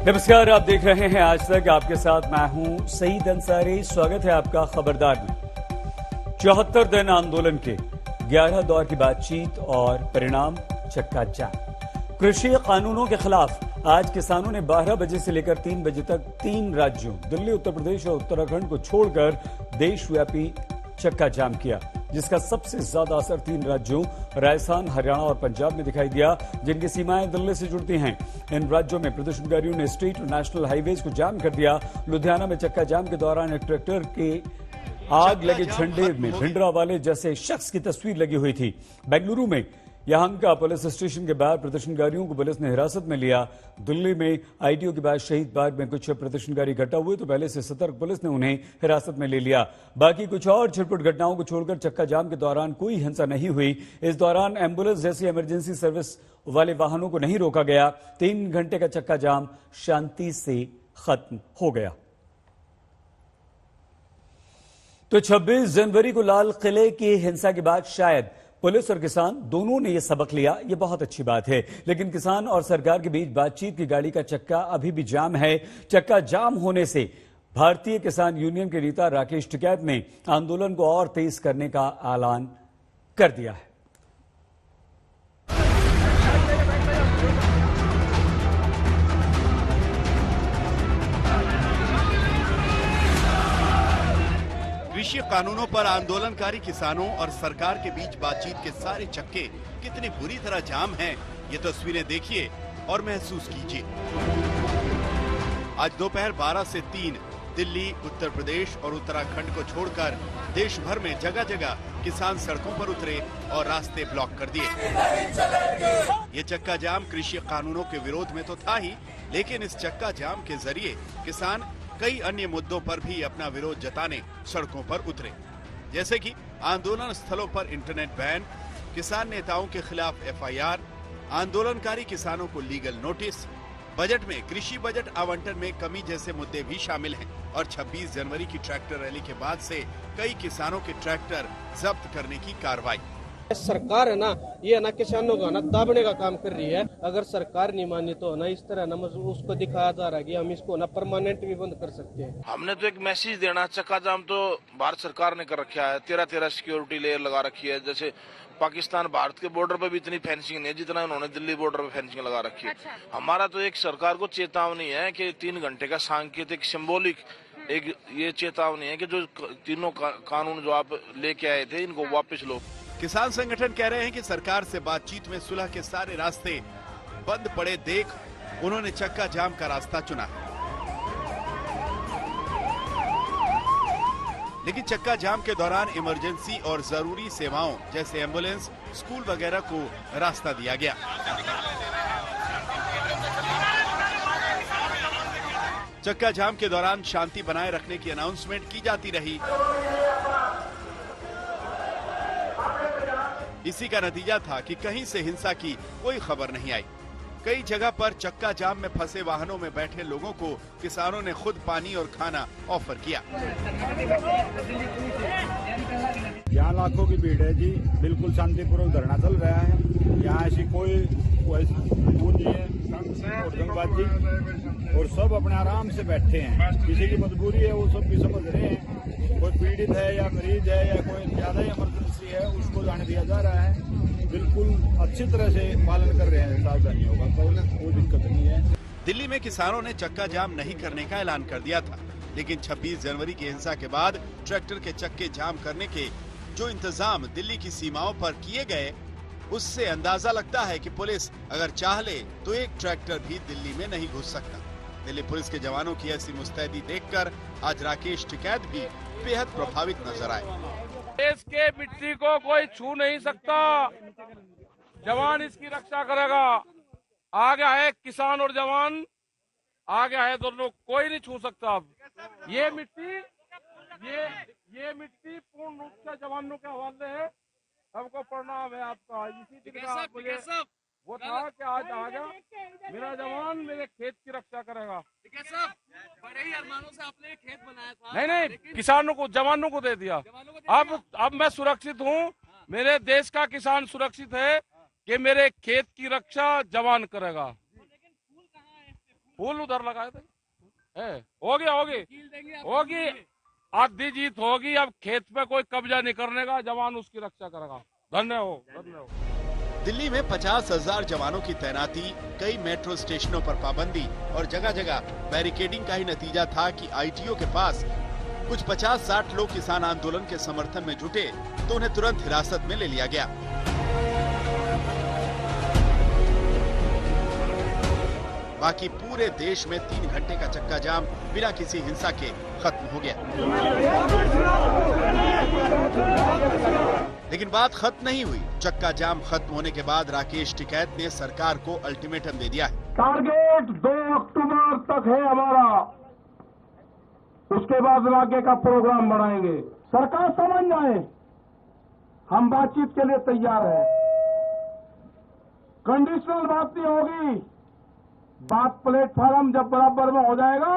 नमस्कार, आप देख रहे हैं आज तक। आपके साथ मैं हूं सईद अंसारी। स्वागत है आपका खबरदार में। 74 दिन आंदोलन के 11 दौर की बातचीत और परिणाम चक्का जाम। कृषि कानूनों के खिलाफ आज किसानों ने 12 बजे से लेकर 3 बजे तक 3 राज्यों दिल्ली, उत्तर प्रदेश और उत्तराखंड को छोड़कर देशव्यापी चक्का जाम किया, जिसका सबसे ज्यादा असर 3 राज्यों राजस्थान, हरियाणा और पंजाब में दिखाई दिया, जिनकी सीमाएं दिल्ली से जुड़ती हैं। इन राज्यों में प्रदर्शनकारियों ने स्टेट और नेशनल हाईवेज को जाम कर दिया। लुधियाना में चक्का जाम के दौरान एक ट्रैक्टर के आग लगे झंडे में भिंडरावाले जैसे शख्स की तस्वीर लगी हुई थी। बेंगलुरु में यहां पुलिस स्टेशन के बाहर प्रदर्शनकारियों को पुलिस ने हिरासत में लिया। दिल्ली में आईटीओ के बाद शहीद बाग में कुछ प्रदर्शनकारी इकट्ठा हुए तो पहले से सतर्क पुलिस ने उन्हें हिरासत में ले लिया। बाकी कुछ और छिटपुट घटनाओं को छोड़कर चक्का जाम के दौरान कोई हिंसा नहीं हुई। इस दौरान एम्बुलेंस जैसी इमरजेंसी सर्विस वाले वाहनों को नहीं रोका गया। 3 घंटे का चक्का जाम शांति से खत्म हो गया। तो 26 जनवरी को लाल किले की हिंसा के बाद शायद पुलिस और किसान दोनों ने यह सबक लिया। यह बहुत अच्छी बात है, लेकिन किसान और सरकार के बीच बातचीत की गाड़ी का चक्का अभी भी जाम है। चक्का जाम होने से भारतीय किसान यूनियन के नेता राकेश टिकैत ने आंदोलन को और तेज करने का ऐलान कर दिया है। कृषि कानूनों पर आंदोलनकारी किसानों और सरकार के बीच बातचीत के सारे चक्के कितनी बुरी तरह जाम हैं, ये तस्वीरें देखिए और महसूस कीजिए। आज दोपहर 12 से 3 दिल्ली, उत्तर प्रदेश और उत्तराखंड को छोड़कर देश भर में जगह जगह किसान सड़कों पर उतरे और रास्ते ब्लॉक कर दिए। ये चक्का जाम कृषि कानूनों के विरोध में तो था ही, लेकिन इस चक्का जाम के जरिए किसान कई अन्य मुद्दों पर भी अपना विरोध जताने सड़कों पर उतरे, जैसे कि आंदोलन स्थलों पर इंटरनेट बैन, किसान नेताओं के खिलाफ एफआईआर, आंदोलनकारी किसानों को लीगल नोटिस, बजट में कृषि बजट आवंटन में कमी जैसे मुद्दे भी शामिल हैं। और 26 जनवरी की ट्रैक्टर रैली के बाद से कई किसानों के ट्रैक्टर जब्त करने की कार्रवाई। सरकार है ना, ये ना किसानों को ना दाबने का काम कर रही है। अगर सरकार नहीं मानी तो ना इस तरह ना उसको दिखाया जा रहा है कि हम इसको ना परमानेंट भी बंद कर सकते हैं। हमने तो एक मैसेज देना, चक्का जाम तो भारत सरकार ने कर रखा है। 13 सिक्योरिटी लेयर लगा रखी है। जैसे पाकिस्तान भारत के बॉर्डर पर भी इतनी फेंसिंग नहीं है जितना उन्होंने दिल्ली बॉर्डर पर फेंसिंग लगा रखी है। हमारा तो एक सरकार को चेतावनी है कि 3 घंटे का सांकेतिक सिंबॉलिक एक ये चेतावनी है कि जो तीनों कानून जो आप लेके आए थे इनको वापस लो। किसान संगठन कह रहे हैं कि सरकार से बातचीत में सुलह के सारे रास्ते बंद पड़े देख उन्होंने चक्का जाम का रास्ता चुना। लेकिन चक्का जाम के दौरान इमरजेंसी और जरूरी सेवाओं जैसे एम्बुलेंस, स्कूल वगैरह को रास्ता दिया गया। चक्का जाम के दौरान शांति बनाए रखने की अनाउंसमेंट की जाती रही। इसी का नतीजा था कि कहीं से हिंसा की कोई खबर नहीं आई। कई जगह पर चक्का जाम में फंसे वाहनों में बैठे लोगों को किसानों ने खुद पानी और खाना ऑफर किया। यहाँ लाखों की भीड़ है जी, बिल्कुल शांतिपूर्वक धरना चल रहा है। यहाँ ऐसी कोई नहीं है और दंगबाजी, और सब अपने आराम से बैठे हैं। किसी की मजबूरी है वो सब भी समझ रहे हैं। कोई पीड़ित है या मरीज है या कोई ज्यादा इमरजेंसी है उसको जाने दिया जा रहा है। बिल्कुल अच्छी तरह से पालन कर रहे हैं सावधानियों का, कोई दिक्कत नहीं है। दिल्ली में किसानों ने चक्का जाम नहीं करने का ऐलान कर दिया था, लेकिन 26 जनवरी की हिंसा के बाद ट्रैक्टर के चक्के जाम करने के जो इंतजाम दिल्ली की सीमाओं पर किए गए, उससे अंदाजा लगता है कि पुलिस अगर चाह ले तो एक ट्रैक्टर भी दिल्ली में नहीं घुस सकता। दिल्ली पुलिस के जवानों की ऐसी मुस्तैदी देखकर आज राकेश टिकैत भी बेहद प्रभावित नजर आए। देश के मिट्टी को कोई छू नहीं सकता, जवान इसकी रक्षा करेगा। आगे है किसान और जवान, आगे है दोनों, कोई नहीं छू सकता। ये मिट्टी पूर्ण रूप से जवानों के हवाले है। सबको प्रणाम है आपका। इसी मुझे वो था कि आज आ गया मेरा जवान मेरे खेत की रक्षा करेगा। बड़े ही अरमानों से आपने खेत बनाया था। नहीं, किसानों को, जवानों को दे दिया। अब मैं सुरक्षित हूँ। मेरे देश का किसान सुरक्षित है कि मेरे खेत की रक्षा जवान करेगा। फूल उधर लगाए थे। होगी आधी जीत होगी। अब खेत पे कोई कब्जा नहीं करने का, जवान उसकी रक्षा करेगा। धन्यवाद। दिल्ली में 50,000 जवानों की तैनाती, कई मेट्रो स्टेशनों पर पाबंदी और जगह जगह बैरिकेडिंग का ही नतीजा था कि आईटीओ के पास कुछ 50-60 लोग किसान आंदोलन के समर्थन में जुटे तो उन्हें तुरंत हिरासत में ले लिया गया। बाकी पूरे देश में 3 घंटे का चक्का जाम बिना किसी हिंसा के खत्म हो गया। लेकिन बात खत्म नहीं हुई। चक्का जाम खत्म होने के बाद राकेश टिकैत ने सरकार को अल्टीमेटम दे दिया है। टारगेट 2 अक्टूबर तक है हमारा, उसके बाद आगे का प्रोग्राम बढ़ाएंगे। सरकार समझ जाए हम बातचीत के लिए तैयार हैं। कंडीशनल बात नहीं होगी, बात प्लेटफॉर्म जब बराबर में हो जाएगा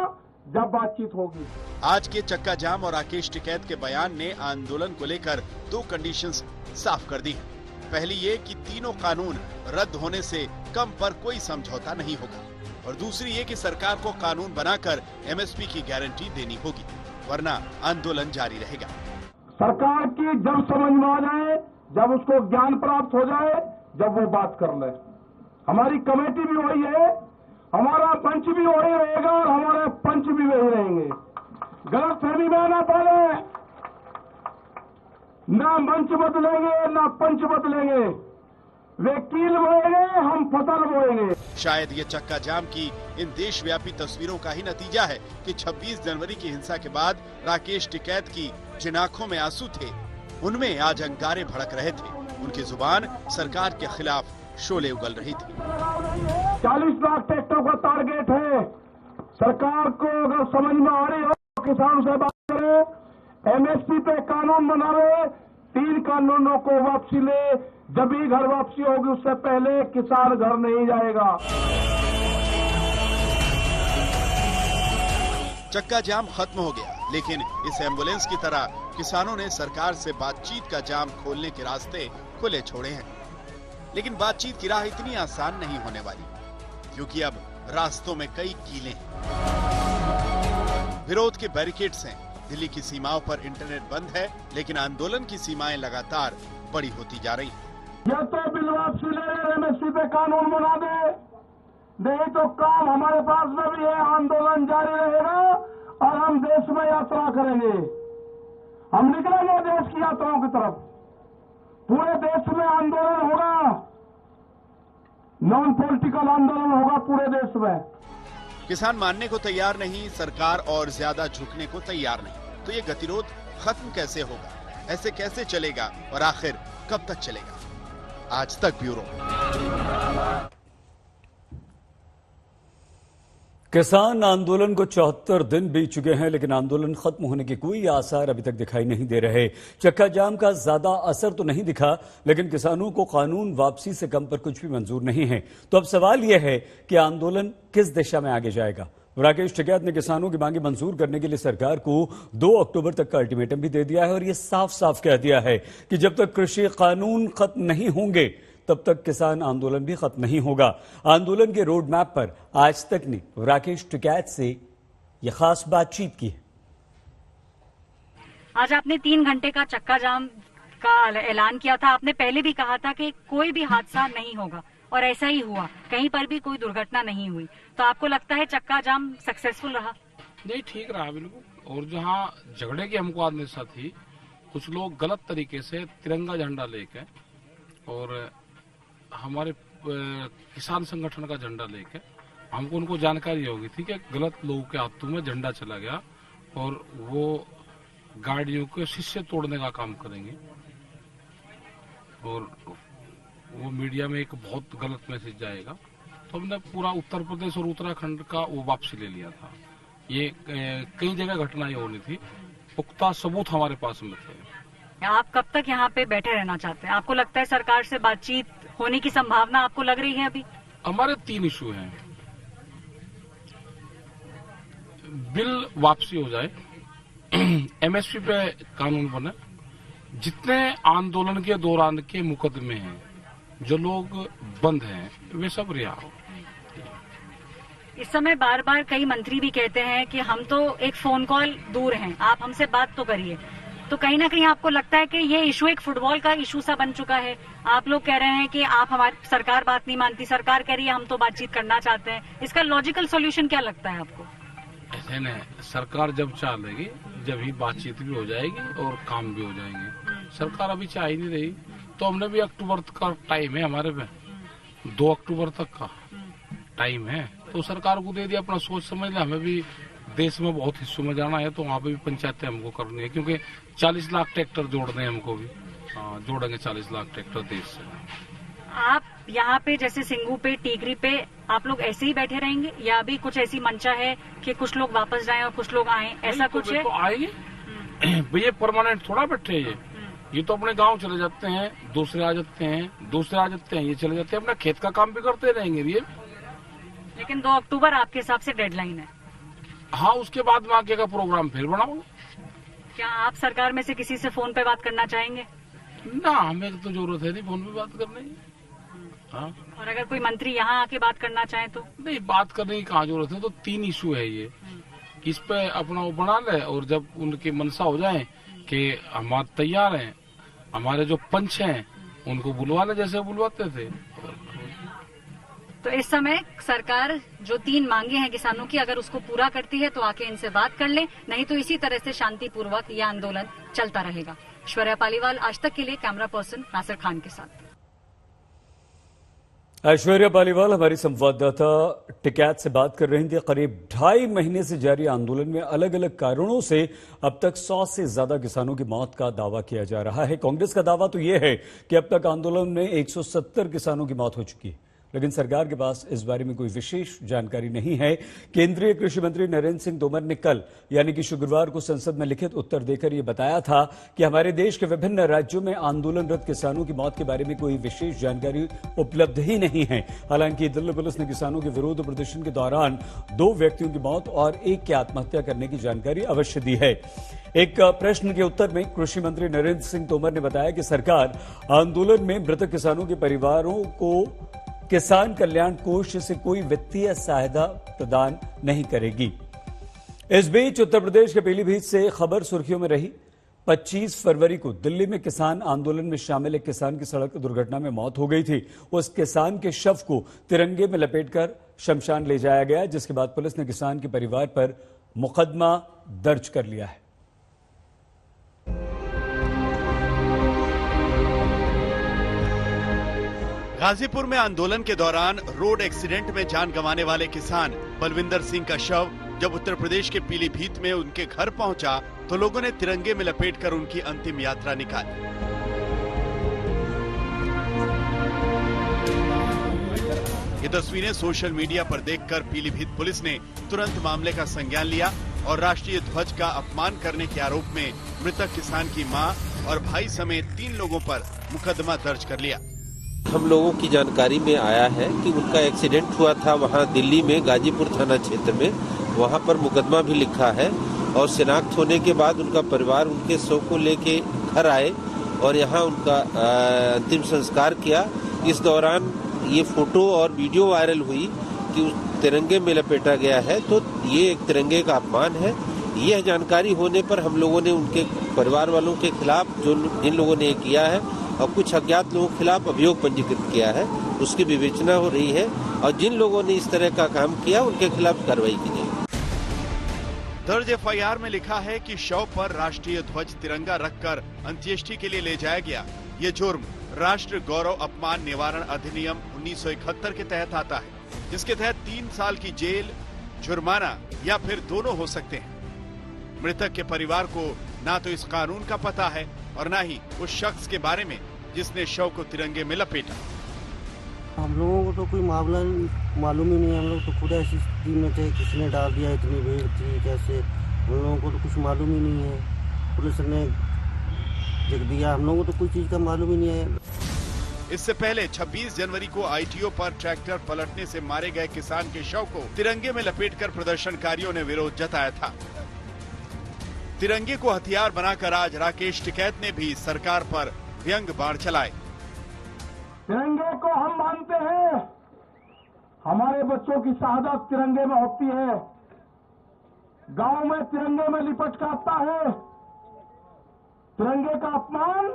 जब बातचीत होगी। आज के चक्का जाम और राकेश टिकैत के बयान ने आंदोलन को लेकर 2 कंडीशंस साफ कर दी। पहली ये कि तीनों कानून रद्द होने से कम पर कोई समझौता नहीं होगा, और दूसरी ये कि सरकार को कानून बनाकर एमएसपी की गारंटी देनी होगी, वरना आंदोलन जारी रहेगा। सरकार की जब समझ में आ जाए, जब उसको ज्ञान प्राप्त हो जाए, जब वो बात कर ले। हमारी कमेटी भी वही है, हमारा पंच भी वही रहेगा और हमारे पंच भी वही रहेंगे। गलत फहमी में ना पड़े, ना मंच बदलेंगे ना पंच बदलेंगे। वे कील बोएंगे, हम फसल बोएंगे। शायद ये चक्का जाम की इन देशव्यापी तस्वीरों का ही नतीजा है कि 26 जनवरी की हिंसा के बाद राकेश टिकैत की जिन आंखों में आंसू थे, उनमें आज अंगारे भड़क रहे थे। उनकी जुबान सरकार के खिलाफ शोले उगल रही थी। 40 लाख ट्रैक्टर का टारगेट है। सरकार को अगर समझ में आ रही हो, किसानों से बात करे, एमएसपी पे कानून बनावे, 3 कानूनों को वापसी ले। जब भी घर वापसी होगी उससे पहले किसान घर नहीं जाएगा। चक्का जाम खत्म हो गया, लेकिन इस एम्बुलेंस की तरह किसानों ने सरकार से बातचीत का जाम खोलने के रास्ते खुले छोड़े हैं। लेकिन बातचीत की राह इतनी आसान नहीं होने वाली, क्योंकि अब रास्तों में कई कीलें हैं। विरोध के बैरिकेड्स हैं। दिल्ली की सीमाओं पर इंटरनेट बंद है, लेकिन आंदोलन की सीमाएं लगातार बड़ी होती जा रही हैं। या तो बिल वापसी ले एमएसपी पे कानून बना दे, नहीं तो काम हमारे पास में भी है। आंदोलन जारी रहेगा और हम देश में यात्रा करेंगे। हम निकलेंगे देश की यात्राओं की तरफ। पूरे देश में आंदोलन होगा, नॉन पॉलिटिकल आंदोलन होगा पूरे देश में। किसान मानने को तैयार नहीं, सरकार और ज्यादा झुकने को तैयार नहीं। तो ये गतिरोध खत्म कैसे होगा? ऐसे कैसे चलेगा और आखिर कब तक चलेगा? आज तक ब्यूरो। किसान आंदोलन को 74 दिन बीत चुके हैं, लेकिन आंदोलन खत्म होने के कोई आसार अभी तक दिखाई नहीं दे रहे। चक्का जाम का ज्यादा असर तो नहीं दिखा, लेकिन किसानों को कानून वापसी से कम पर कुछ भी मंजूर नहीं है। तो अब सवाल यह है कि आंदोलन किस दिशा में आगे जाएगा। राकेश टिकैत ने किसानों की मांगे मंजूर करने के लिए सरकार को 2 अक्टूबर तक का अल्टीमेटम भी दे दिया है, और यह साफ साफ कह दिया है कि जब तक कृषि कानून खत्म नहीं होंगे तब तक किसान आंदोलन भी खत्म नहीं होगा। आंदोलन के रोड मैप पर आज तक ने राकेश टिकैत से यह खास बातचीत की है। आज आपने 3 घंटे का चक्का जाम का ऐलान किया था। आपने पहले भी कहा था कि कोई भी हादसा नहीं होगा, और ऐसा ही हुआ। कहीं पर भी कोई दुर्घटना नहीं हुई। तो आपको लगता है चक्का जाम सक्सेसफुल रहा? नहीं, ठीक रहा बिल्कुल। और जहाँ झगड़े की हमको आदमी थी, कुछ लोग गलत तरीके से तिरंगा झंडा लेके और हमारे किसान संगठन का झंडा लेके, हमको उनको जानकारी होगी थी कि गलत लोगों के हाथों में झंडा चला गया और वो गाड़ियों के शीशे तोड़ने का काम करेंगे, और वो मीडिया में एक बहुत गलत मैसेज जाएगा। तो हमने पूरा उत्तर प्रदेश और उत्तराखंड का वो वापसी ले लिया था। ये कई जगह घटनाएं होनी थी, पुख्ता सबूत हमारे पास में थे। आप कब तक यहाँ पे बैठे रहना चाहते हैं? आपको लगता है सरकार से बातचीत होने की संभावना आपको लग रही है? अभी हमारे 3 इशू हैं। बिल वापसी हो जाए, एमएसपी पे कानून बने, जितने आंदोलन के दौरान के मुकदमे हैं, जो लोग बंद हैं, वे सब रिहा हो। इस समय बार बार कई मंत्री भी कहते हैं कि हम तो एक फोन कॉल दूर हैं, आप हमसे बात तो करिए। तो कहीं ना कहीं आपको लगता है कि ये इशू एक फुटबॉल का इशू सा बन चुका है? आप लोग कह रहे हैं कि आप हमारी सरकार बात नहीं मानती, सरकार कह रही है हम तो बातचीत करना चाहते हैं। इसका लॉजिकल सॉल्यूशन क्या लगता है आपको? ऐसे न, सरकार जब चाह लेगी जब ही बातचीत भी हो जाएगी और काम भी हो जाएंगे। सरकार अभी चाह ही नहीं रही, तो हमने भी अक्टूबर का टाइम है हमारे पे, 2 अक्टूबर तक का टाइम है, तो सरकार को दे दिया, अपना सोच समझ ले। हमें भी देश में बहुत हिस्सों में जाना है, तो वहाँ पे भी पंचायतें हमको करनी है, क्योंकि 40 लाख ट्रैक्टर जोड़ने हैं हमको भी। जोड़ेंगे 40 लाख ट्रैक्टर देश से। आप यहाँ पे जैसे सिंगू पे, टीकरी पे आप लोग ऐसे ही बैठे रहेंगे या अभी कुछ ऐसी मंशा है कि कुछ लोग वापस जाएं और कुछ लोग आएं, ऐसा कुछ है? तो आएंगे भैया, परमानेंट थोड़ा बैठे ये तो अपने गांव चले जाते हैं, दूसरे आ जाते हैं, दूसरे आ जाते हैं, ये चले जाते हैं, अपना खेत का काम भी करते रहेंगे ये। लेकिन 2 अक्टूबर आपके हिसाब से डेडलाइन है? हाँ, उसके बाद में आगे का प्रोग्राम फिर बनाओगे। क्या आप सरकार में से किसी से फोन पे बात करना चाहेंगे? ना, हमें तो जरूरत है नहीं फोन पे बात करने की। हाँ, और अगर कोई मंत्री यहाँ आके बात करना चाहे तो? नहीं, बात करने की कहाँ जरूरत है, तो 3 इशू है ये, इस पे अपना वो बना ले, और जब उनकी मनसा हो जाए कि हम तैयार हैं, हमारे जो पंच हैं उनको बुलवा ले जैसे बुलवाते थे। तो इस समय सरकार जो 3 मांगे हैं किसानों की, अगर उसको पूरा करती है तो आके इनसे बात कर ले, नहीं तो इसी तरह से शांतिपूर्वक ये आंदोलन चलता रहेगा। ऐश्वर्या पालीवाल, आज तक के लिए कैमरा पर्सन नासिर खान के साथ। ऐश्वर्या पालीवाल हमारी संवाददाता टिकैत से बात कर रही थी। करीब 2.5 महीने से जारी आंदोलन में अलग अलग कारणों से अब तक 100 से ज्यादा किसानों की मौत का दावा किया जा रहा है। कांग्रेस का दावा तो यह है कि अब तक आंदोलन में 170 किसानों की मौत हो चुकी है, लेकिन सरकार के पास इस बारे में कोई विशेष जानकारी नहीं है। केंद्रीय कृषि मंत्री नरेंद्र सिंह तोमर ने कल यानी कि शुक्रवार को संसद में लिखित उत्तर देकर यह बताया था कि हमारे देश के विभिन्न राज्यों में आंदोलनरत किसानों की मौत के बारे में कोई विशेष जानकारी उपलब्ध ही नहीं है। हालांकि दिल्ली पुलिस ने किसानों के विरोध प्रदर्शन के दौरान 2 व्यक्तियों की मौत और 1 की आत्महत्या करने की जानकारी अवश्य दी है। एक प्रश्न के उत्तर में कृषि मंत्री नरेंद्र सिंह तोमर ने बताया कि सरकार आंदोलन में मृतक किसानों के परिवारों को किसान कल्याण कोष से कोई वित्तीय सहायता प्रदान नहीं करेगी। इस बीच उत्तर प्रदेश के पीलीभीत से खबर सुर्खियों में रही। 25 फरवरी को दिल्ली में किसान आंदोलन में शामिल एक किसान की सड़क दुर्घटना में मौत हो गई थी। उस किसान के शव को तिरंगे में लपेटकर शमशान ले जाया गया, जिसके बाद पुलिस ने किसान के परिवार पर मुकदमा दर्ज कर लिया है। गाजीपुर में आंदोलन के दौरान रोड एक्सीडेंट में जान गंवाने वाले किसान बलविंदर सिंह का शव जब उत्तर प्रदेश के पीलीभीत में उनके घर पहुंचा तो लोगों ने तिरंगे में लपेटकर उनकी अंतिम यात्रा निकाली। ये तस्वीरें सोशल मीडिया पर देखकर पीलीभीत पुलिस ने तुरंत मामले का संज्ञान लिया और राष्ट्रीय ध्वज का अपमान करने के आरोप में मृतक किसान की मां और भाई समेत 3 लोगों पर मुकदमा दर्ज कर लिया। हम लोगों की जानकारी में आया है कि उनका एक्सीडेंट हुआ था वहां दिल्ली में गाजीपुर थाना क्षेत्र में, वहां पर मुकदमा भी लिखा है और शिनाख्त होने के बाद उनका परिवार उनके शव को लेके घर आए और यहां उनका अंतिम संस्कार किया। इस दौरान ये फोटो और वीडियो वायरल हुई कि उस तिरंगे में लपेटा गया है, तो ये एक तिरंगे का अपमान है। यह जानकारी होने पर हम लोगों ने उनके परिवार वालों के खिलाफ जिन लोगों ने किया है और कुछ अज्ञात लोगों के खिलाफ अभियोग पंजीकृत किया है, उसकी विवेचना हो रही है और जिन लोगों ने इस तरह का काम किया उनके खिलाफ कार्रवाई की जाएगी। दर्ज एफआईआर में लिखा है कि शव पर राष्ट्रीय ध्वज तिरंगा रखकर अंत्येष्टि के लिए ले जाया गया। ये जुर्म राष्ट्र गौरव अपमान निवारण अधिनियम 1971 के तहत आता है, जिसके तहत 3 साल की जेल, जुर्माना या फिर दोनों हो सकते हैं। मृतक के परिवार को ना तो इस कानून का पता है और ना ही उस शख्स के बारे में जिसने शव को तिरंगे में लपेटा। हम लोगों को तो कोई मामला मालूम ही नहीं है। हम लोग तो खुद ऐसी स्थिति में थे, किसने डाल दिया, इतनी भीड़ थी कैसे, हम लोगों को तो कुछ मालूम ही नहीं है। पुलिस ने लिख दिया, हम लोगों को तो कोई चीज का मालूम ही नहीं है। इससे पहले 26 जनवरी को आईटीओ पर ट्रैक्टर पलटने से मारे गए किसान के शव को तिरंगे में लपेटकर प्रदर्शनकारियों ने विरोध जताया था। तिरंगे को हथियार बनाकर आज राकेश टिकैत ने भी सरकार पर व्यंग बाण चलाए। तिरंगे को हम मानते हैं, हमारे बच्चों की शहादत तिरंगे में होती है, गांव में तिरंगे में लिपट कर आता है। तिरंगे का अपमान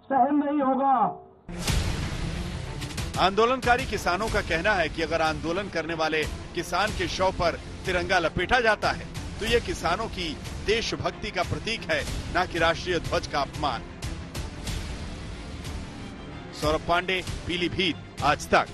सहन नहीं होगा। आंदोलनकारी किसानों का कहना है कि अगर आंदोलन करने वाले किसान के शव पर तिरंगा लपेटा जाता है तो ये किसानों की देशभक्ति का प्रतीक है, न कि राष्ट्रीय ध्वज का अपमान। सौरभ पांडे, पीलीभीत, आज तक।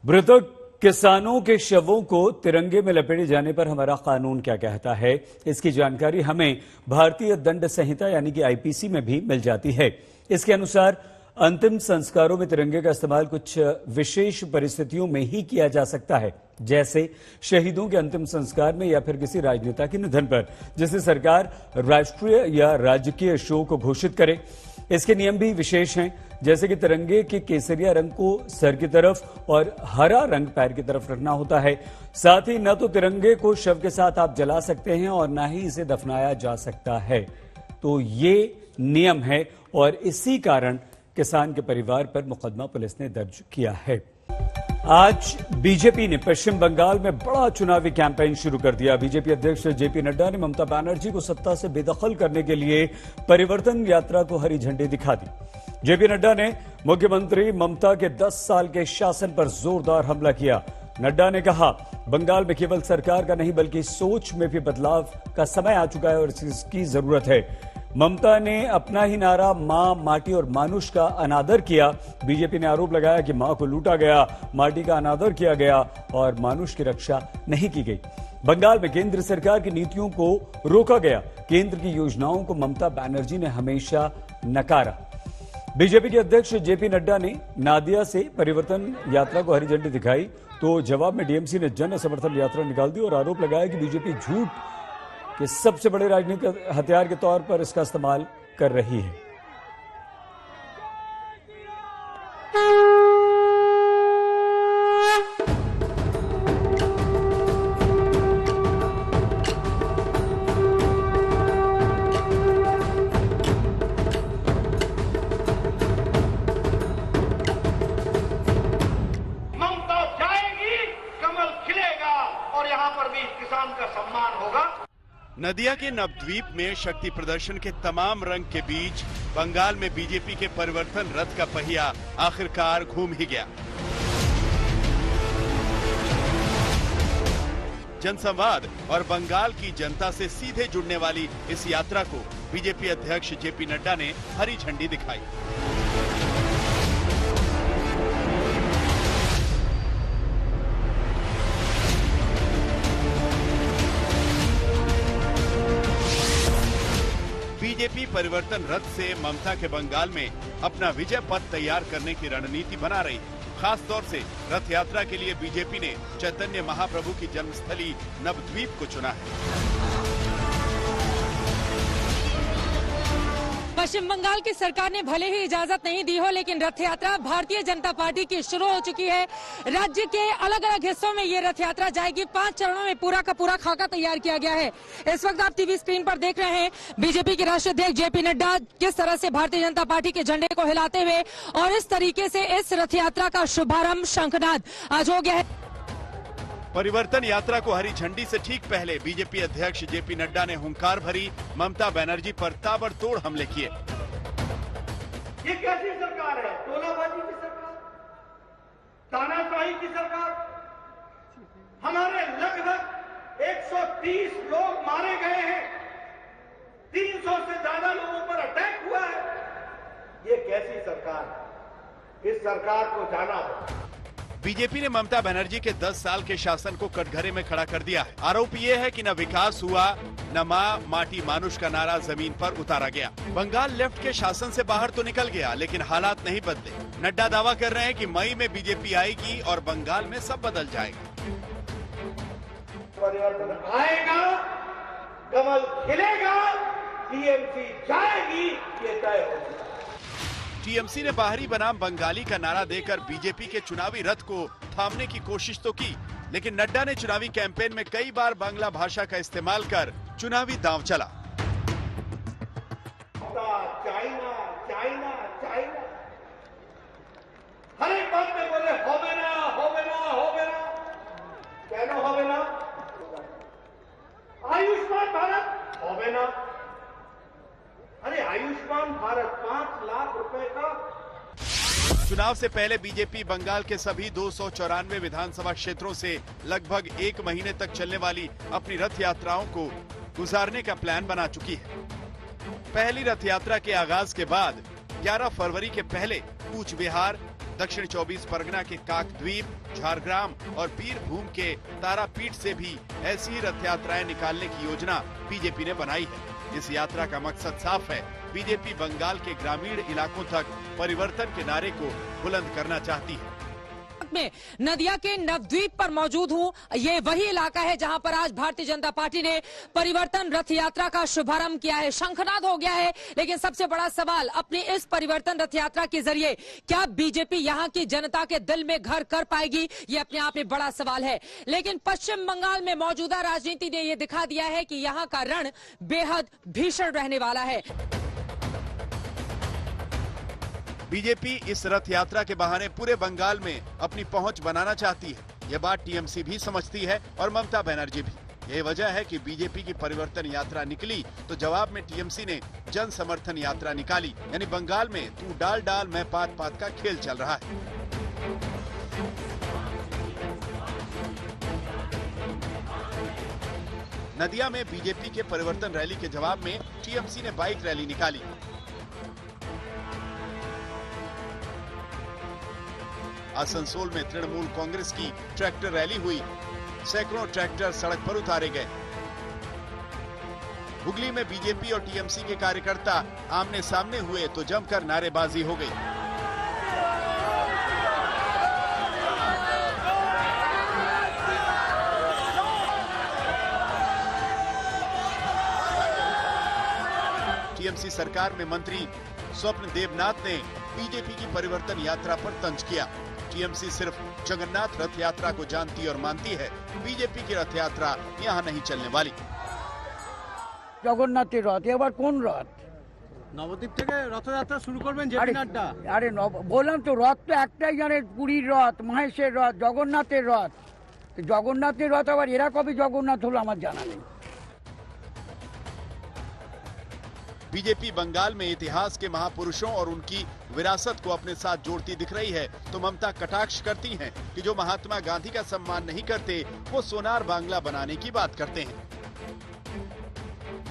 मृतक किसानों के शवों को तिरंगे में लपेटे जाने पर हमारा कानून क्या कहता है, इसकी जानकारी हमें भारतीय दंड संहिता यानी कि आईपीसी में भी मिल जाती है। इसके अनुसार अंतिम संस्कारों में तिरंगे का इस्तेमाल कुछ विशेष परिस्थितियों में ही किया जा सकता है, जैसे शहीदों के अंतिम संस्कार में या फिर किसी राजनेता के निधन पर, जिसे सरकार राष्ट्रीय या राजकीय शोक घोषित करे। इसके नियम भी विशेष हैं, जैसे कि तिरंगे के केसरिया रंग को सर की तरफ और हरा रंग पैर की तरफ रखना होता है। साथ ही न तो तिरंगे को शव के साथ आप जला सकते हैं और न ही इसे दफनाया जा सकता है। तो ये नियम है और इसी कारण किसान के परिवार पर मुकदमा पुलिस ने दर्ज किया है। आज बीजेपी ने पश्चिम बंगाल में बड़ा चुनावी कैंपेन शुरू कर दिया। बीजेपी अध्यक्ष जेपी नड्डा ने ममता बनर्जी को सत्ता से बेदखल करने के लिए परिवर्तन यात्रा को हरी झंडी दिखा दी। जेपी नड्डा ने मुख्यमंत्री ममता के 10 साल के शासन पर जोरदार हमला किया। नड्डा ने कहा, बंगाल में केवल सरकार का नहीं बल्कि सोच में भी बदलाव का समय आ चुका है और इसकी जरूरत है। ममता ने अपना ही नारा मां, माटी और मानुष का अनादर किया। बीजेपी ने आरोप लगाया कि मां को लूटा गया, माटी का अनादर किया गया और मानुष की रक्षा नहीं की गई। बंगाल में केंद्र सरकार की नीतियों को रोका गया। केंद्र की योजनाओं को ममता बनर्जी ने हमेशा नकारा। बीजेपी के अध्यक्ष जेपी नड्डा ने नादिया से परिवर्तन यात्रा को हरी झंडी दिखाई, तो जवाब में डीएमसी ने जन समर्थन यात्रा निकाल दी और आरोप लगाया कि बीजेपी झूठ के सबसे बड़े राजनीतिक हथियार के तौर पर इसका इस्तेमाल कर रही है। ममता जाएगी, कमल खिलेगा और यहाँ पर भी किसान का सम्मान होगा। नदिया के नवद्वीप में शक्ति प्रदर्शन के तमाम रंग के बीच बंगाल में बीजेपी के परिवर्तन रथ का पहिया आखिरकार घूम ही गया। जनसंवाद और बंगाल की जनता से सीधे जुड़ने वाली इस यात्रा को बीजेपी अध्यक्ष जेपी नड्डा ने हरी झंडी दिखाई। बीजेपी परिवर्तन रथ से ममता के बंगाल में अपना विजय पथ तैयार करने की रणनीति बना रही है। खास तौर से रथ यात्रा के लिए बीजेपी ने चैतन्य महाप्रभु की जन्मस्थली नवद्वीप को चुना है। पश्चिम बंगाल की सरकार ने भले ही इजाजत नहीं दी हो, लेकिन रथ यात्रा भारतीय जनता पार्टी की शुरू हो चुकी है। राज्य के अलग अलग हिस्सों में ये रथ यात्रा जाएगी। 5 चरणों में पूरा का पूरा खाका तैयार किया गया है। इस वक्त आप टीवी स्क्रीन पर देख रहे हैं बीजेपी के राष्ट्रीय अध्यक्ष जेपी नड्डा किस तरह से भारतीय जनता पार्टी के झंडे को हिलाते हुए और इस तरीके से इस रथ यात्रा का शुभारंभ शंखनाद आज हो गया है। परिवर्तन यात्रा को हरी झंडी से ठीक पहले बीजेपी अध्यक्ष जेपी नड्डा ने हुंकार भरी ममता बनर्जी पर ताबड़तोड़ हमले किए। ये कैसी सरकार है? टोलाबाजी की सरकार, तानाशाही की सरकार। हमारे लगभग 130 लोग मारे गए हैं, 300 से ज्यादा लोगों पर अटैक हुआ है। ये कैसी सरकार है? इस सरकार को जाना हो। बीजेपी ने ममता बनर्जी के 10 साल के शासन को कटघरे में खड़ा कर दिया है। आरोप ये है कि न विकास हुआ, न माँ, माटी, मानुष का नारा जमीन पर उतारा गया। बंगाल लेफ्ट के शासन से बाहर तो निकल गया, लेकिन हालात नहीं बदले। नड्डा दावा कर रहे हैं कि मई में बीजेपी आएगी और बंगाल में सब बदल जाएगा। परिवर्तन आएगा, कमल खिलेगा, टीएमसी जाएगी, ये तय हो चुका। टीएमसी ने बाहरी बनाम बंगाली का नारा देकर बीजेपी के चुनावी रथ को थामने की कोशिश तो की, लेकिन नड्डा ने चुनावी कैंपेन में कई बार बांग्ला भाषा का इस्तेमाल कर चुनावी दांव चला। China, China, China. चुनाव से पहले बीजेपी बंगाल के सभी 294 विधानसभा क्षेत्रों से लगभग 1 महीने तक चलने वाली अपनी रथ यात्राओं को गुजारने का प्लान बना चुकी है। पहली रथ यात्रा के आगाज के बाद 11 फरवरी के पहले कूच बिहार, दक्षिण 24 परगना के काकद्वीप, झारग्राम और बीरभूम के तारापीठ से भी ऐसी ही रथ यात्राएं निकालने की योजना बीजेपी ने बनाई है। इस यात्रा का मकसद साफ है, बीजेपी बंगाल के ग्रामीण इलाकों तक परिवर्तन के नारे को बुलंद करना चाहती है। में नदिया के नवद्वीप पर मौजूद हूं। ये वही इलाका है जहां पर आज भारतीय जनता पार्टी ने परिवर्तन रथ यात्रा का शुभारंभ किया है। शंखनाद हो गया है, लेकिन सबसे बड़ा सवाल अपनी इस परिवर्तन रथ यात्रा के जरिए क्या बीजेपी यहां की जनता के दिल में घर कर पाएगी, ये अपने आप में बड़ा सवाल है। लेकिन पश्चिम बंगाल में मौजूदा राजनीति ने यह दिखा दिया है कि यहां का रण बेहद भीषण रहने वाला है। बीजेपी इस रथ यात्रा के बहाने पूरे बंगाल में अपनी पहुंच बनाना चाहती है। ये बात टीएमसी भी समझती है और ममता बनर्जी भी। यही वजह है कि बीजेपी की परिवर्तन यात्रा निकली तो जवाब में टीएमसी ने जन समर्थन यात्रा निकाली। यानी बंगाल में तू डाल डाल मैं पात पात का खेल चल रहा है। नदिया में बीजेपी के परिवर्तन रैली के जवाब में टीएमसी ने बाइक रैली निकाली। आसनसोल में तृणमूल कांग्रेस की ट्रैक्टर रैली हुई, सैकड़ों ट्रैक्टर सड़क पर उतारे गए। हुगली में बीजेपी और टीएमसी के कार्यकर्ता आमने सामने हुए तो जमकर नारेबाजी हो गई। टीएमसी सरकार में मंत्री स्वप्न देवनाथ ने बीजेपी की परिवर्तन यात्रा पर तंज किया। टीएमसी सिर्फ जगन्नाथ रथ यात्रा को जानती और मानती है, बीजेपी की रथ यात्रा यहाँ नहीं चलने वाली। জগন্নাথের রথ এবার কোন রথ? নবদ্বীপ থেকে রথযাত্রা শুরু করবেন জেপি নাড্ডা। আরে বললাম তো রথ তো একটাই জানে, পুরীর রথ, মহেশের রথ, জগন্নাথের রথ। জগন্নাথের রথ আবার এরা কবে জগন্নাথ হলো আমার জানা নেই। बीजेपी बंगाल में इतिहास के महापुरुषों और उनकी विरासत को अपने साथ जोड़ती दिख रही है तो ममता कटाक्ष करती हैं कि जो महात्मा गांधी का सम्मान नहीं करते वो सोनार बांग्ला बनाने की बात करते हैं।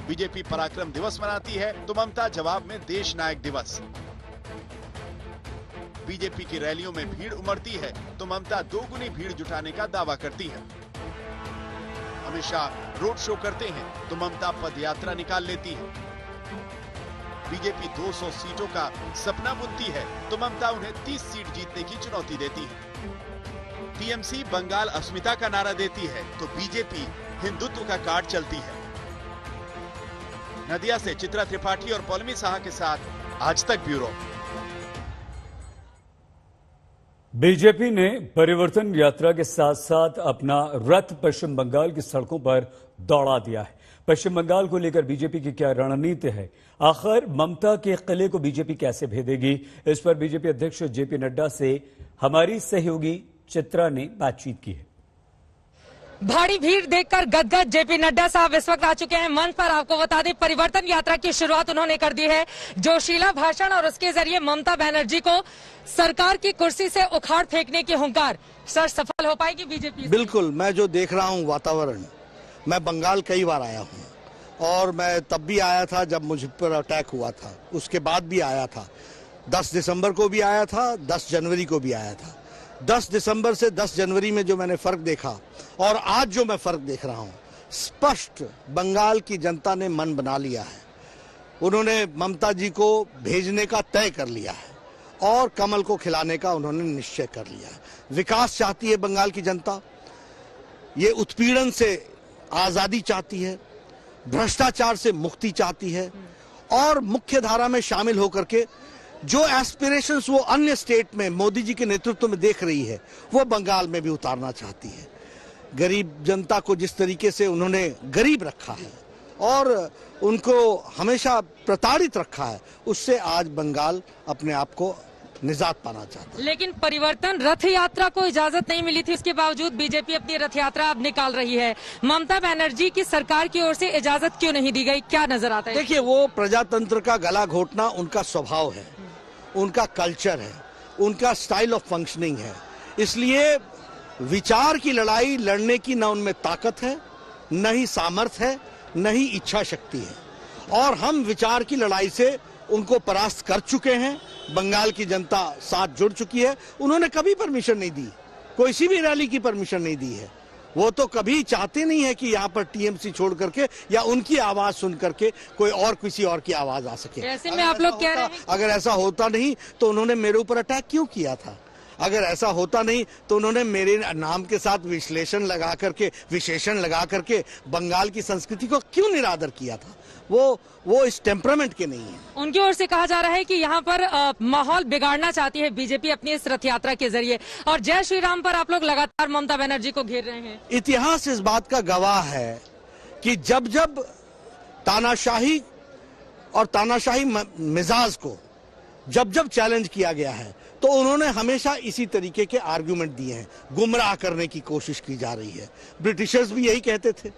बीजेपी पराक्रम दिवस मनाती है तो ममता जवाब में देश नायक दिवस। बीजेपी की रैलियों में भीड़ उमड़ती है तो ममता दोगुनी भीड़ जुटाने का दावा करती है। हमेशा रोड शो करते हैं तो ममता पदयात्रा निकाल लेती है। बीजेपी 200 सीटों का सपना बुनती है तो ममता उन्हें 30 सीट जीतने की चुनौती देती है। टीएमसी बंगाल अस्मिता का नारा देती है तो बीजेपी हिंदुत्व का कार्ड चलती है। नदिया से चित्रा त्रिपाठी और पौलमी साहा के साथ आज तक ब्यूरो। बीजेपी ने परिवर्तन यात्रा के साथ साथ अपना रथ पश्चिम बंगाल की सड़कों पर दौड़ा दिया है। पश्चिम बंगाल को लेकर बीजेपी की क्या रणनीति है, आखिर ममता के किले को बीजेपी कैसे भेदेगी, इस पर बीजेपी अध्यक्ष जेपी नड्डा से हमारी सहयोगी चित्रा ने बातचीत की है। भारी भीड़ देखकर गदगद जेपी नड्डा साहब इस वक्त आ चुके हैं मंच पर। आपको बता दें परिवर्तन यात्रा की शुरुआत उन्होंने कर दी है। जोशीला भाषण और उसके जरिए ममता बनर्जी को सरकार की कुर्सी से उखाड़ फेंकने की हुंकार। सर सफल हो पाएगी बीजेपी? बिल्कुल। मैं जो देख रहा हूँ वातावरण, मैं बंगाल कई बार आया हूँ और मैं तब भी आया था जब मुझ पर अटैक हुआ था, उसके बाद भी आया था, 10 दिसंबर को भी आया था, 10 जनवरी को भी आया था। 10 दिसंबर से 10 जनवरी में जो मैंने फर्क देखा और आज जो मैं फर्क देख रहा हूँ, स्पष्ट बंगाल की जनता ने मन बना लिया है। उन्होंने ममता जी को भेजने का तय कर लिया है और कमल को खिलाने का उन्होंने निश्चय कर लिया है। विकास चाहती है बंगाल की जनता, ये उत्पीड़न से आजादी चाहती है, भ्रष्टाचार से मुक्ति चाहती है और मुख्य धारा में शामिल होकर के जो एस्पिरेशंस वो अन्य स्टेट में मोदी जी के नेतृत्व में देख रही है वो बंगाल में भी उतारना चाहती है। गरीब जनता को जिस तरीके से उन्होंने गरीब रखा है और उनको हमेशा प्रताड़ित रखा है, उससे आज बंगाल अपने आप को निजात पाना चाहता है। लेकिन परिवर्तन रथ यात्रा को इजाजत नहीं मिली थी, उसके बावजूद बीजेपी अपनी रथ यात्रा अब निकाल रही है। ममता बनर्जी की सरकार की ओर से इजाजत क्यों नहीं दी गई, क्या नजर आता है? देखिए, वो प्रजातंत्र का गला घोटना उनका स्वभाव है, उनका कल्चर है उनका स्टाइल ऑफ फंक्शनिंग है। इसलिए विचार की लड़ाई लड़ने की न उनमें ताकत है, न ही सामर्थ्य है, न ही इच्छा शक्ति है। और हम विचार की लड़ाई से उनको परास्त कर चुके हैं। बंगाल की जनता साथ जुड़ चुकी है। उन्होंने कभी परमिशन नहीं दी, कोई सी भी रैली की परमिशन नहीं दी है। वो तो कभी चाहते नहीं है कि यहाँ पर टीएमसी छोड़ करके या उनकी आवाज सुन करके कोई और किसी और की आवाज आ सके। ऐसे में आप लोग कह रहे हैं अगर ऐसा होता नहीं तो उन्होंने मेरे ऊपर अटैक क्यों किया था? अगर ऐसा होता नहीं तो उन्होंने मेरे नाम के साथ विश्लेषण लगा करके, विशेषण लगा करके बंगाल की संस्कृति को क्यों निरादर किया था? वो इस टेम्परामेंट के नहीं है। उनकी ओर से कहा जा रहा है कि यहाँ पर माहौल बिगाड़ना चाहती है बीजेपी अपनी इस रथ यात्रा के जरिए, और जय श्री राम पर आप लोग लगातार ममता बनर्जी को घेर रहे हैं। इतिहास इस बात का गवाह है कि जब जब तानाशाही और तानाशाही मिजाज को जब जब चैलेंज किया गया है तो उन्होंने हमेशा इसी तरीके के आर्गुमेंट दिए हैं। गुमराह करने की कोशिश की जा रही है। ब्रिटिशर्स भी यही कहते थे।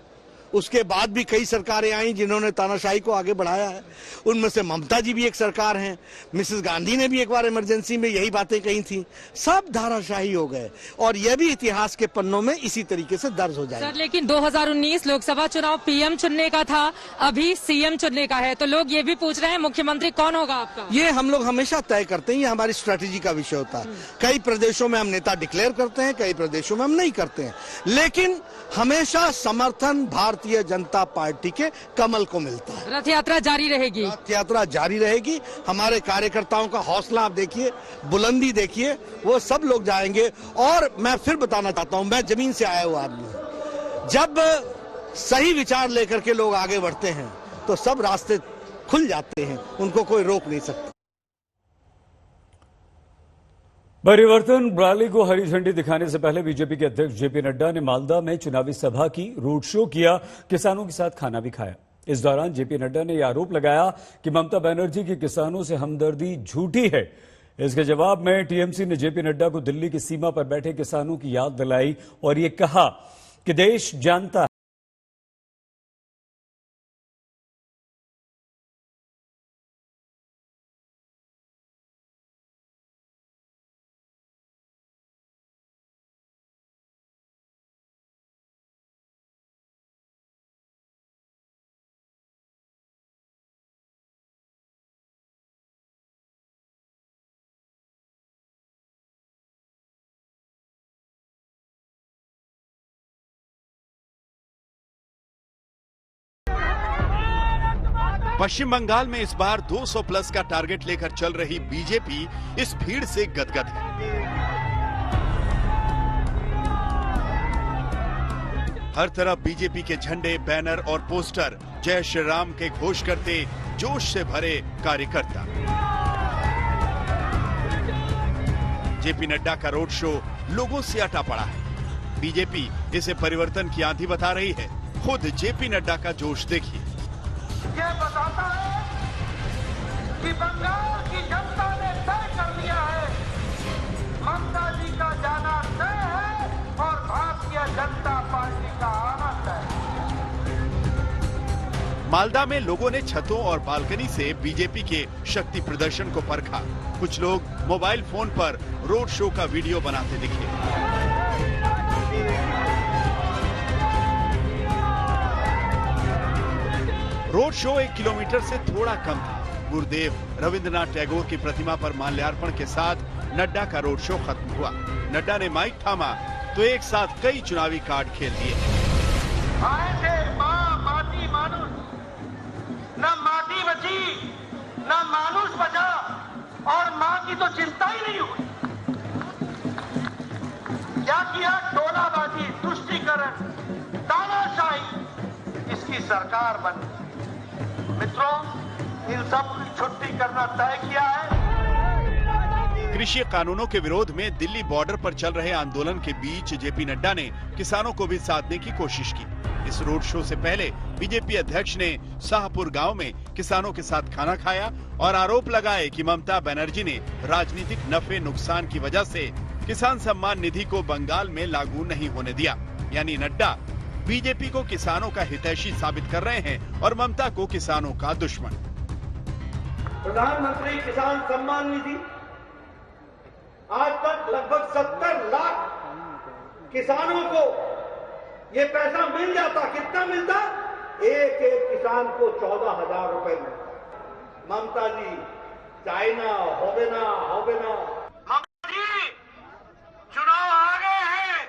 उसके बाद भी कई सरकारें आई जिन्होंने तानाशाही को आगे बढ़ाया है। उनमें से ममता जी भी एक सरकार हैं। मिसेस गांधी ने भी एक बार इमरजेंसी में यही बातें कही थी। सब धाराशाही हो गए और यह भी इतिहास के पन्नों में इसी तरीके से दर्ज हो जाएगा। सर, लेकिन 2019 लोकसभा चुनाव पीएम चुनने का था, अभी सीएम चुनने का है, तो लोग ये भी पूछ रहे हैं मुख्यमंत्री कौन होगा आपका? ये हम लोग हमेशा तय करते हैं, ये हमारी स्ट्रेटेजी का विषय होता है। कई प्रदेशों में हम नेता डिक्लेयर करते हैं, कई प्रदेशों में हम नहीं करते हैं, लेकिन हमेशा समर्थन भारतीय जनता पार्टी के कमल को मिलता है। रथ यात्रा जारी रहेगी। रथ यात्रा जारी रहेगी। हमारे कार्यकर्ताओं का हौसला आप देखिए, बुलंदी देखिए, वो सब लोग जाएंगे। और मैं फिर बताना चाहता हूं, मैं जमीन से आया हुआ आदमी हूं। जब सही विचार लेकर के लोग आगे बढ़ते हैं तो सब रास्ते खुल जाते हैं, उनको कोई रोक नहीं सकता। परिवर्तन रैली को हरी झंडी दिखाने से पहले बीजेपी के अध्यक्ष जेपी नड्डा ने मालदा में चुनावी सभा की, रोड शो किया, किसानों के साथ खाना भी खाया। इस दौरान जेपी नड्डा ने यह आरोप लगाया कि ममता बनर्जी की किसानों से हमदर्दी झूठी है। इसके जवाब में टीएमसी ने जेपी नड्डा को दिल्ली की सीमा पर बैठे किसानों की याद दिलाई और ये कहा कि देश जानता है पश्चिम बंगाल में इस बार 200 प्लस का टारगेट लेकर चल रही बीजेपी इस भीड़ से गदगद है। हर तरफ बीजेपी के झंडे, बैनर और पोस्टर, जय श्री राम के घोष करते जोश से भरे कार्यकर्ता। जेपी नड्डा का रोड शो लोगों से अटा पड़ा है। बीजेपी इसे परिवर्तन की आंधी बता रही है। खुद जेपी नड्डा का जोश देखिए। ये बताता है कि बंगाल की जनता ने तय कर लिया है, ममता जी का जाना तय है और भारतीय जनता पार्टी का आना तय है। मालदा में लोगों ने छतों और बालकनी से बीजेपी के शक्ति प्रदर्शन को परखा। कुछ लोग मोबाइल फोन पर रोड शो का वीडियो बनाते दिखे। रोड शो 1 किलोमीटर से थोड़ा कम था। गुरुदेव रविंद्रनाथ टैगोर की प्रतिमा पर माल्यार्पण के साथ नड्डा का रोड शो खत्म हुआ। नड्डा ने माइक थामा तो एक साथ कई चुनावी कार्ड खेल दिए। आए थे माँ, माटी, मानुष, न माटी बची न मानुष बचा और माँ की तो चिंता ही नहीं हुई। क्या किया? टोलाबाजी, तुष्टीकरण, तानाशाही, इसकी सरकार बनी। मित्रों, इन सब की छुट्टी करना तय किया है। कृषि कानूनों के विरोध में दिल्ली बॉर्डर पर चल रहे आंदोलन के बीच जेपी नड्डा ने किसानों को भी साधने की कोशिश की। इस रोड शो से पहले बीजेपी अध्यक्ष ने शाहपुर गांव में किसानों के साथ खाना खाया और आरोप लगाए कि ममता बनर्जी ने राजनीतिक नफे नुकसान की वजह से किसान सम्मान निधि को बंगाल में लागू नहीं होने दिया। यानी नड्डा बीजेपी को किसानों का हितैषी साबित कर रहे हैं और ममता को किसानों का दुश्मन। प्रधानमंत्री किसान सम्मान निधि आज तक लगभग 70 लाख किसानों को ये पैसा मिल जाता। कितना मिलता? एक एक किसान को 14,000 रुपए मिलता। ममता जी चाइना होवे ना ममता जी चुनाव आ गए हैं,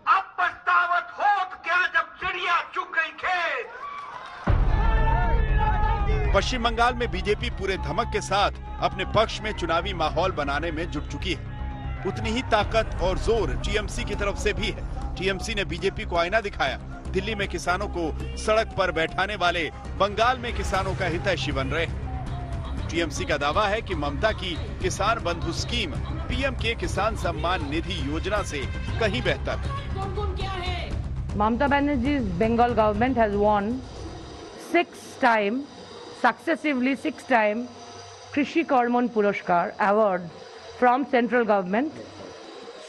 अब पछतावत होत क्या जब चिड़िया चुग गई खेत। पश्चिम बंगाल में बीजेपी पूरे धमक के साथ अपने पक्ष में चुनावी माहौल बनाने में जुट चुकी है। उतनी ही ताकत और जोर टीएमसी की तरफ से भी है। टीएमसी ने बीजेपी को आईना दिखाया। दिल्ली में किसानों को सड़क पर बैठाने वाले बंगाल में किसानों का हितैषी बन रहे हैं। टीएमसी का दावा है कि ममता की किसान बंधु स्कीम पीएम के किसान सम्मान निधि योजना से कहीं बेहतर है। Mamata Banerjee's Bengal government has won 6 time Krishi Karman Puraskar award from central government.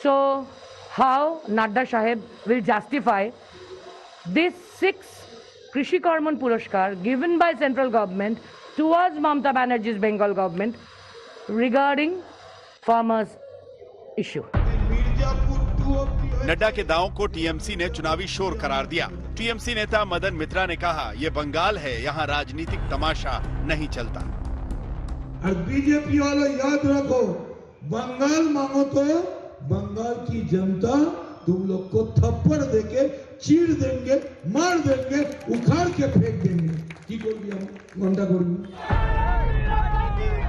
So how Nadda Saheb will justify this 6 Krishi Karman Puraskar given by central government towards Mamata Banerjee's Bengal government regarding farmers issue? Nadda के दावों को TMC ने चुनावी शोर करार दिया। TMC नेता मदन मित्रा ने कहा, ये बंगाल है, यहाँ राजनीतिक तमाशा नहीं चलता। और बीजेपी वालों याद रखो, बंगाल मांगो तो बंगाल की जनता तुम लोग को थप्पड़ देके चीर देंगे, मार देंगे, उखाड़ के फेंक देंगे। की कोई घंटा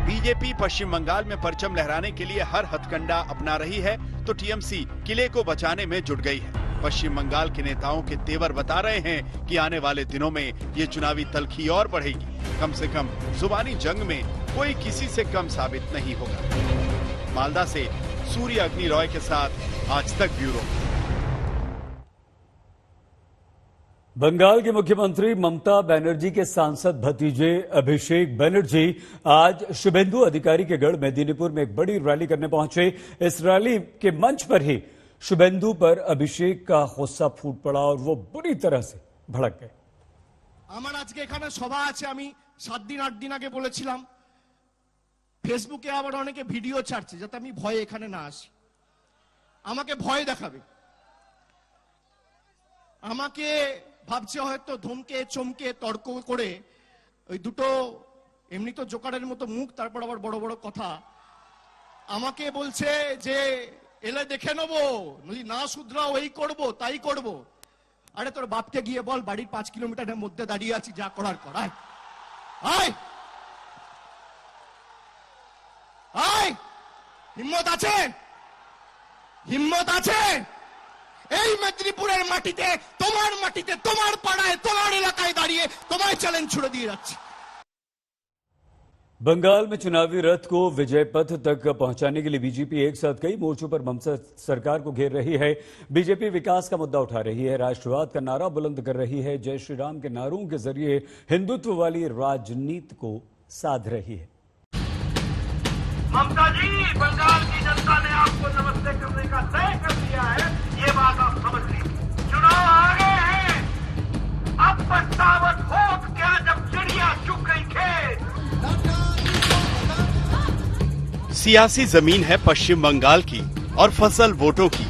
बीजेपी पश्चिम बंगाल में परचम लहराने के लिए हर हथकंडा अपना रही है, तो टीएमसी किले को बचाने में जुट गई है। पश्चिम बंगाल के नेताओं के तेवर बता रहे हैं कि आने वाले दिनों में ये चुनावी तल्खी और बढ़ेगी। कम से कम जुबानी जंग में कोई किसी से कम साबित नहीं होगा। मालदा से सूर्य अग्नि रॉय के साथ आज तक ब्यूरो। बंगाल के मुख्यमंत्री ममता बनर्जी के सांसद भतीजे अभिषेक बनर्जी आज शुभेंदु अधिकारी के गढ़ मेदिनीपुर में एक बड़ी रैली करने पहुंचे। इस रैली के मंच पर ही शुभेंदु पर अभिषेक का गुस्सा फूट पड़ा और वो बुरी तरह से भड़क गए। আমার আজকে এখানে সভা আছে, আমি 7 দিন 8 দিন আগে বলেছিলাম। ফেসবুকে আবার অনেকে ভিডিও ছাড়ছে যাতে আমি ভয়ে এখানে না আসি, আমাকে ভয় দেখাবে, আমাকে ভাবছে হয়তো ধমকে চমকে তর্ক করে ওই দুটো এমনি তো জোকারের মতো মুখ, তারপর আবার বড় বড় কথা, আমাকে বলছে যে এলে দেখে নেবো, যদি না শুধরাও এই করবো তাই করবো। আরে তোর বাপকে গিয়ে বল বাড়ির 5 কিলোমিটারের মধ্যে দাঁড়িয়ে আছি, যা করার করায়। আয় আয়, হিম্মত আছে, হিম্মত আছে। এই মেদিনীপুরের মাটিতে, তোমার মাটিতে, তোমার পাড়ায়, তোমার এলাকায় দাঁড়িয়ে তোমায় চ্যালেঞ্জ ছুড়ে দিয়ে যাচ্ছে। बंगाल में चुनावी रथ को विजय पथ तक पहुंचाने के लिए बीजेपी एक साथ कई मोर्चों पर ममता सरकार को घेर रही है। बीजेपी विकास का मुद्दा उठा रही है, राष्ट्रवाद का नारा बुलंद कर रही है, जय श्री राम के नारों के जरिए हिंदुत्व वाली राजनीति को साध रही है। ममता जी, बंगाल की जनता ने आपको नमस्ते करने का तय कर दिया है, ये बात आप समझ लीजिए। चुनाव आ गए हैं, अब पछतावत हो क्या जब चिड़िया चुग गई खेत। सियासी जमीन है पश्चिम बंगाल की और फसल वोटों की,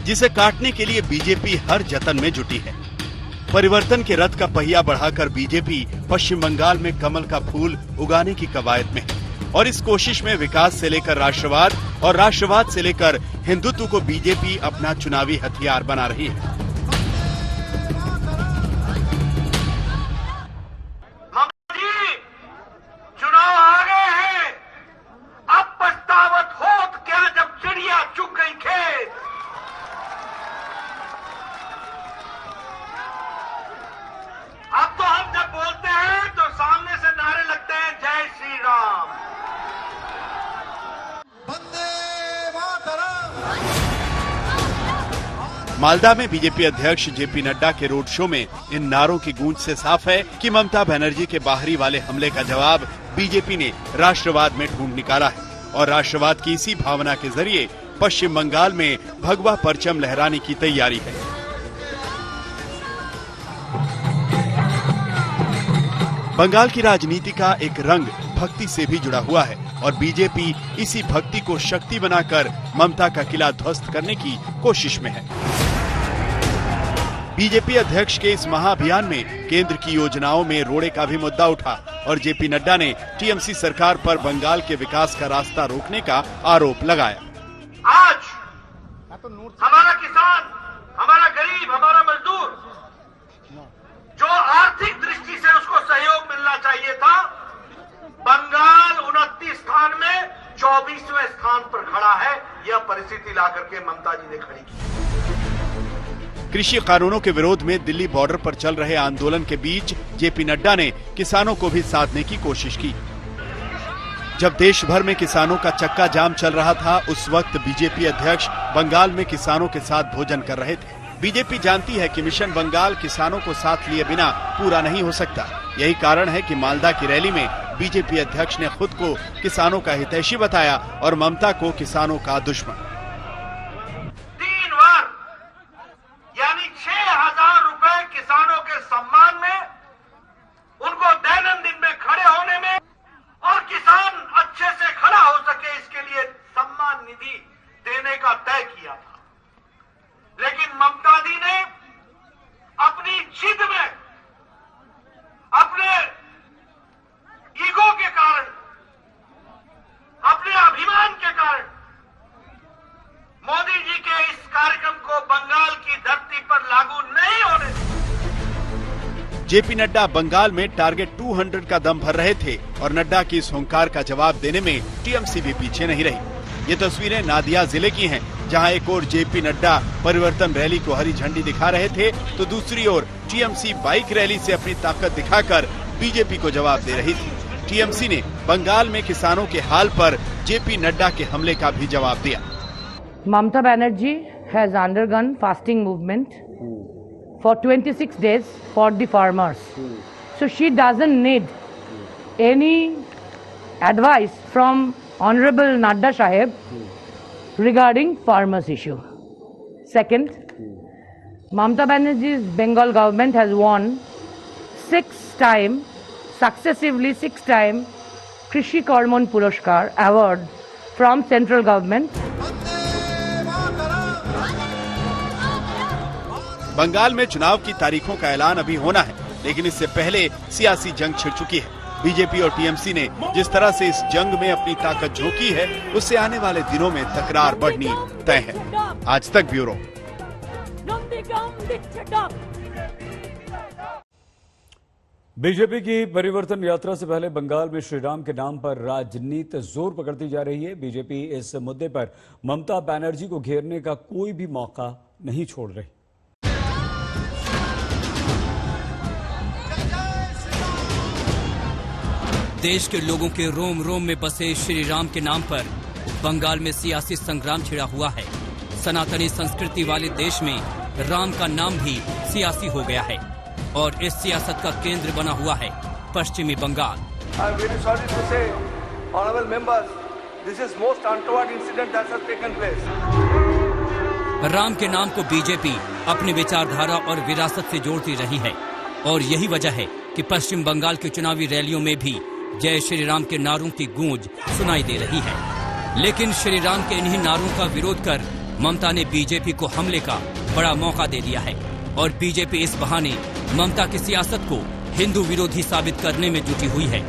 जिसे काटने के लिए बीजेपी हर जतन में जुटी है। परिवर्तन के रथ का पहिया बढ़ाकर बीजेपी पश्चिम बंगाल में कमल का फूल उगाने की कवायद में है और इस कोशिश में विकास से लेकर राष्ट्रवाद और राष्ट्रवाद से लेकर हिंदुत्व को बीजेपी अपना चुनावी हथियार बना रही है। चुनाव आ गए हैं, अब पछतावत हो क्या जब चिड़िया चुग गई खेत। अब तो हम जब बोलते हैं तो सामने से नारे लगते हैं, जय श्री राम, वंदे मातरम। मालदा में बीजेपी अध्यक्ष जेपी नड्डा के रोड शो में इन नारों की गूंज से साफ है कि ममता बनर्जी के बाहरी वाले हमले का जवाब बीजेपी ने राष्ट्रवाद में ढूंढ निकाला है और राष्ट्रवाद की इसी भावना के जरिए पश्चिम बंगाल में भगवा परचम लहराने की तैयारी है। बंगाल की राजनीति का एक रंग भक्ति से भी जुड़ा हुआ है। और बीजेपी इसी भक्ति को शक्ति बनाकर ममता का किला ध्वस्त करने की कोशिश में है। बीजेपी अध्यक्ष के इस महाअभियान में केंद्र की योजनाओं में रोड़े का भी मुद्दा उठा और जेपी नड्डा ने टीएमसी सरकार पर बंगाल के विकास का रास्ता रोकने का आरोप लगाया। आज हमारा किसान, हमारा गरीब, हमारा मजदूर जो आर्थिक दृष्टि से उसको सहयोग मिलना चाहिए था, बंगाल 29 स्थान में 24वें स्थान पर खड़ा है। यह परिस्थिति लाकर के ममता जी ने खड़ी की। कृषि कानूनों के विरोध में दिल्ली बॉर्डर पर चल रहे आंदोलन के बीच जेपी नड्डा ने किसानों को भी साधने की कोशिश की। जब देश भर में किसानों का चक्का जाम चल रहा था, उस वक्त बीजेपी अध्यक्ष बंगाल में किसानों के साथ भोजन कर रहे थे। बीजेपी जानती है कि मिशन बंगाल किसानों को साथ लिए बिना पूरा नहीं हो सकता। यही कारण है कि मालदा की रैली में बीजेपी अध्यक्ष ने खुद को किसानों का हितैषी बताया और ममता को किसानों का दुश्मन। 3 बार यानी 6,000 रुपए किसानों के सम्मान में, उनको दैनंदिन में खड़े होने में और किसान अच्छे से खड़ा हो सके, इसके लिए सम्मान निधि देने का तय किया था। लेकिन ममता दी ने अपनी जिद में, अपने ईगो के कारण, अपने अभिमान के कारण मोदी जी के इस कार्यक्रम को बंगाल की धरती पर लागू नहीं होने दिया। जेपी नड्डा बंगाल में टारगेट 200 का दम भर रहे थे और नड्डा की इस हुंकार का जवाब देने में टीएमसी भी पीछे नहीं रही। ये तस्वीरें नादिया जिले की हैं, जहां एक ओर जेपी नड्डा परिवर्तन रैली को हरी झंडी दिखा रहे थे, तो दूसरी ओर टीएमसी बाइक रैली से अपनी ताकत दिखाकर बीजेपी को जवाब दे रही थी। टीएमसी ने बंगाल में किसानों के हाल पर जेपी नड्डा के हमले का भी जवाब दिया। Mamata Banerjee has undergone fasting movement for 26 days for the farmers. So she doesn't need any advice from Honorable Nadda Saheb regarding farmers issue. Second, Mamata Banerjee's Bengal government has won 6 time Krishi Karman Puraskar award from central government. Bengal में चुनाव की तारीखों का ऐलान अभी होना है, लेकिन इससे पहले सियासी जंग छिड़ चुकी है। बीजेपी और टीएमसी ने जिस तरह से इस जंग में अपनी ताकत झोंकी है, उससे आने वाले दिनों में तकरार बढ़नी तय है। आज तक ब्यूरो। बीजेपी की परिवर्तन यात्रा से पहले बंगाल में श्रीराम के नाम पर राजनीति जोर पकड़ती जा रही है। बीजेपी इस मुद्दे पर ममता बनर्जी को घेरने का कोई भी मौका नहीं छोड़ रही। देश के लोगों के रोम रोम में बसे श्री राम के नाम पर बंगाल में सियासी संग्राम छिड़ा हुआ है। सनातनी संस्कृति वाले देश में राम का नाम भी सियासी हो गया है और इस सियासत का केंद्र बना हुआ है पश्चिमी बंगाल। राम के नाम को बीजेपी अपनी विचारधारा और विरासत से जोड़ती रही है और यही वजह है कि पश्चिम बंगाल की चुनावी रैलियों में भी जय श्री राम के नारों की गूंज सुनाई दे रही है। लेकिन श्री राम के इन्हीं नारों का विरोध कर ममता ने बीजेपी को हमले का बड़ा मौका दे दिया है और बीजेपी इस बहाने ममता की सियासत को हिंदू विरोधी साबित करने में जुटी हुई है।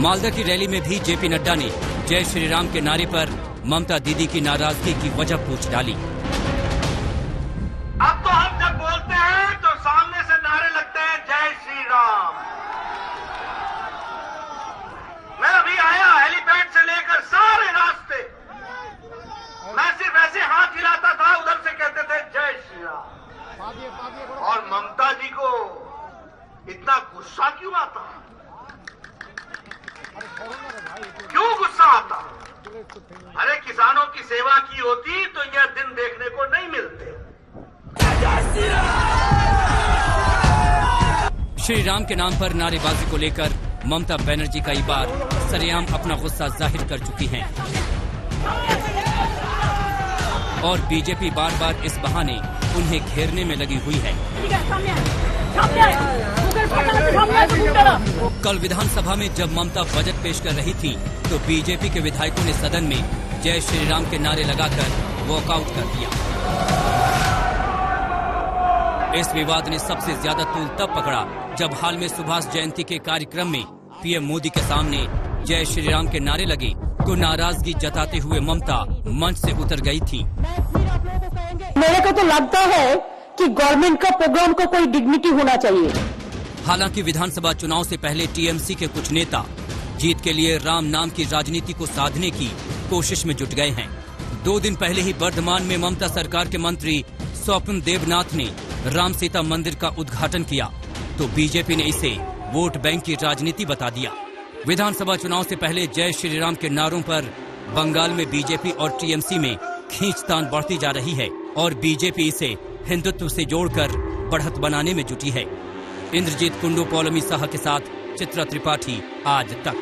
मालदा की रैली में भी जेपी नड्डा ने जय श्री राम के नारे पर ममता दीदी की नाराजगी की वजह पूछ डाली। अब तो हम जब बोलते हैं तो सामने से नारे लगते हैं जय श्री राम। मैं अभी आया हेलीपैड से लेकर सारे रास्ते, मैं सिर्फ ऐसे हाथ हिलाता था, उधर से कहते थे जय श्री राम। और ममता जी को इतना गुस्सा क्यों आता? क्यों गुस्सा आता? अरे किसानों की सेवा की होती तो यह दिन देखने को नहीं मिलते। श्री राम के नाम पर नारेबाजी को लेकर ममता बनर्जी कई बार सरेआम अपना गुस्सा जाहिर कर चुकी हैं और बीजेपी बार बार इस बहाने उन्हें घेरने में लगी हुई है। कल विधानसभा में जब ममता बजट पेश कर रही थी तो बीजेपी के विधायकों ने सदन में जय श्री राम के नारे लगाकर वॉकआउट कर दिया। इस विवाद ने सबसे ज्यादा तूल तब पकड़ा जब हाल में सुभाष जयंती के कार्यक्रम में पीएम मोदी के सामने जय श्री राम के नारे लगे तो नाराजगी जताते हुए ममता मंच से उतर गई थी। मेरे को तो लगता है कि गवर्नमेंट का प्रोग्राम को कोई डिग्निटी होना चाहिए। हालांकि विधानसभा चुनाव से पहले टीएमसी के कुछ नेता जीत के लिए राम नाम की राजनीति को साधने की कोशिश में जुट गए हैं। 2 दिन पहले ही वर्धमान में ममता सरकार के मंत्री स्वप्न देवनाथ ने राम सीता मंदिर का उद्घाटन किया तो बीजेपी ने इसे वोट बैंक की राजनीति बता दिया। विधानसभा चुनाव से पहले जय श्री राम के नारों पर बंगाल में बीजेपी और टीएमसी में खींचतान बढ़ती जा रही है और बीजेपी इसे हिंदुत्व से जोड़कर बढ़त बनाने में जुटी है। इंद्रजीत कुंडू, पौलमी साहा के साथ चित्रा त्रिपाठी, आज तक।